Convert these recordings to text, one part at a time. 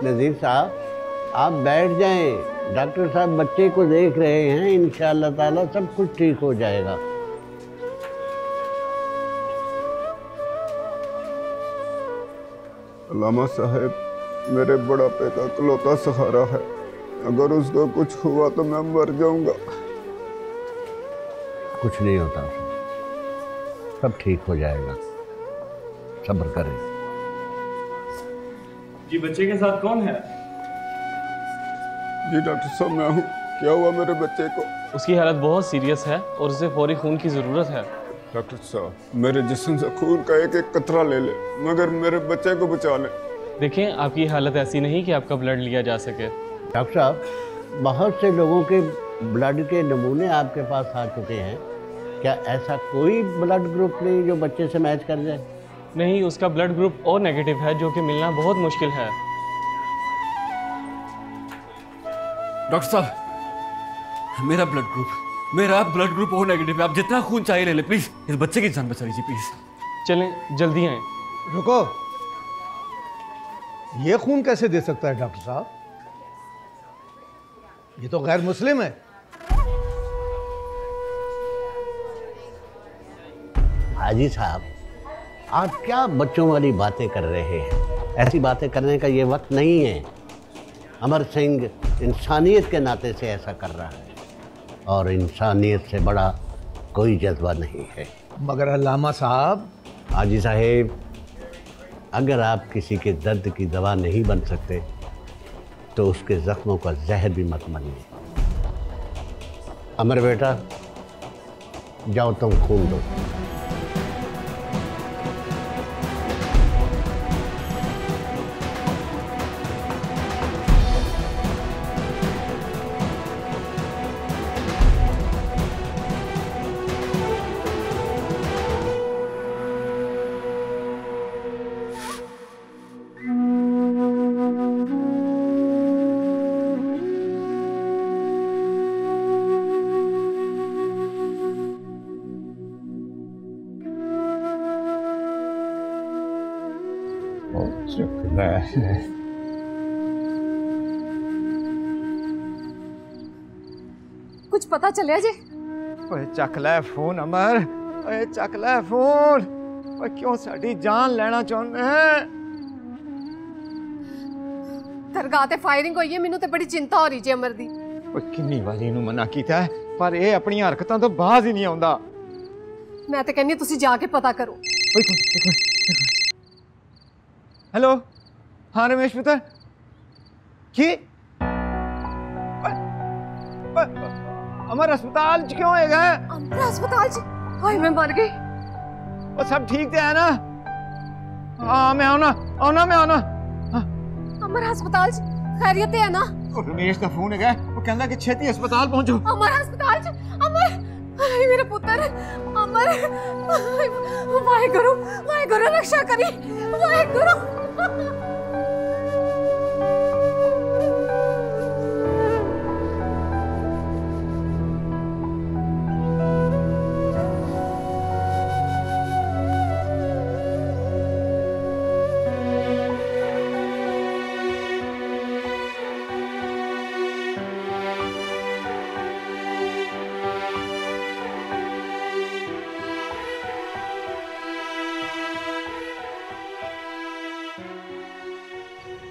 नज़ीर साहब आप बैठ जाएं, डॉक्टर साहब बच्चे को देख रहे हैं, इंशाअल्लाह ताला सब कुछ ठीक हो जाएगा। अल्लामा साहब मेरे बुढ़ापे का इकलौता सहारा है, अगर उसको कुछ हुआ तो मैं मर जाऊंगा। कुछ नहीं होता, सब ठीक हो जाएगा, सब्र करें। जी बच्चे के साथ कौन है? जी डॉक्टर साहब मैं हूँ। क्या हुआ मेरे बच्चे को? उसकी हालत बहुत सीरियस है और उसे फौरी खून की ज़रूरत है। डॉक्टर साहब मेरे जिस्म से खून का एक एक कतरा ले ले, मगर मेरे बच्चे को बचा ले। देखें आपकी हालत ऐसी नहीं कि आपका ब्लड लिया जा सके। डॉक्टर साहब बहुत से लोगों के ब्लड के नमूने आपके पास आ चुके हैं, क्या ऐसा कोई ब्लड ग्रुप नहीं जो बच्चे से मैच कर जाए? नहीं, उसका ब्लड ग्रुप ओ नेगेटिव है जो कि मिलना बहुत मुश्किल है। डॉक्टर साहब मेरा ब्लड ग्रुप ओ नेगेटिव है, आप जितना खून चाहिए ले ले प्लीज, इस बच्चे की जान बचा लीजिए प्लीज। चलें जल्दी आएं। रुको, ये खून कैसे दे सकता है डॉक्टर साहब? ये तो गैर मुस्लिम है। हाजी साहब आप क्या बच्चों वाली बातें कर रहे हैं? ऐसी बातें करने का ये वक्त नहीं है। अमर सिंह इंसानियत के नाते से ऐसा कर रहा है और इंसानियत से बड़ा कोई जज्बा नहीं है। मगर अल्लामा साहब। हाजी साहेब अगर आप किसी के दर्द की दवा नहीं बन सकते तो उसके जख्मों का जहर भी मत बनिए। अमर बेटा जाओ तुम खून दो। कुछ पता चलिया जी? ओए चक लै फोन अमर, ओए चक लै फोन। ओए क्यों साडी जान लेना चाहुंदे हैं? दरगाह ते फायरिंग होई है, मैनू ते बड़ी चिंता हो रही जी अमर दी। ओए किन्नी वारी इनू मना कीता है पर ये अपनी हरकतां तो बाज ही नहीं आउंदा। मैं तो कहनी तुसी जाके पता करो। हेलो हाँ रमेश पुत्र की अमर अस्पताल च क्यों है गए? अमर अस्पताल च? हाय मैं मर गई। और सब ठीक तो है ना? हाँ मैं आना मैं आना। अमर अस्पताल च खैरियत है ना? रमेश का फोन है वो कहंदा कि छेती अस्पताल पहुंचो। अमर अस्पताल च? अमर हाय मेरा पुत्र अमर, वाहेगुरु रक्षा करी, वाहेगुरु।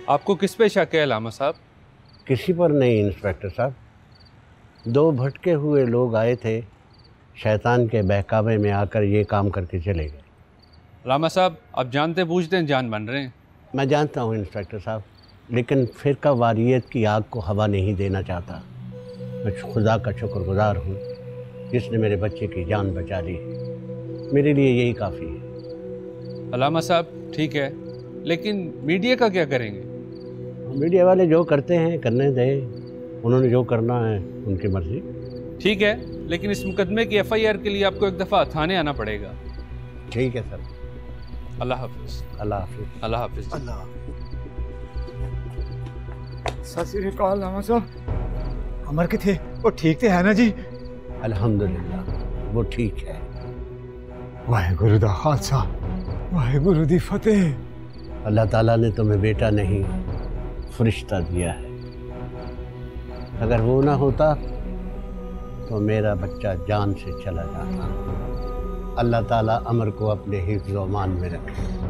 आपको किस पे शक है अलामा साहब? किसी पर नहीं इंस्पेक्टर साहब, दो भटके हुए लोग आए थे, शैतान के बहकावे में आकर ये काम करके चले गए। अलामा साहब आप जानते बूझते जान बन रहे हैं। मैं जानता हूँ इंस्पेक्टर साहब, लेकिन फिरका वारियत की आग को हवा नहीं देना चाहता। मैं खुदा का शुक्रगुजार हूँ जिसने मेरे बच्चे की जान बचा ली। मेरे लिए यही काफ़ी है। अलामा साहब ठीक है, लेकिन मीडिया का क्या करेंगे? मीडिया वाले जो करते हैं करने दें, उन्होंने जो करना है उनकी मर्जी। ठीक है, लेकिन इस मुकदमे की FIR के लिए आपको एक दफ़ा थाने आना पड़ेगा। ठीक है सर। अल्लाह हाफिज़। अल्लाह हाफिज़। अल्लाह हाफिज़। अल्लाह। सत श्री अकाल लामा साहब, अमर किथे? वो ठीक तो है ना जी? अल्हम्दुलिल्लाह वो ठीक है। वाहेगुरु दा खालसा वाहेगुरु दी फतेह। अल्लाह ताला ने तुम्हें बेटा नहीं फरिश्ता दिया है। अगर वो ना होता तो मेरा बच्चा जान से चला जाता। अल्लाह ताला अमर को अपने हिफ्ज़-ओ-मान में रखे।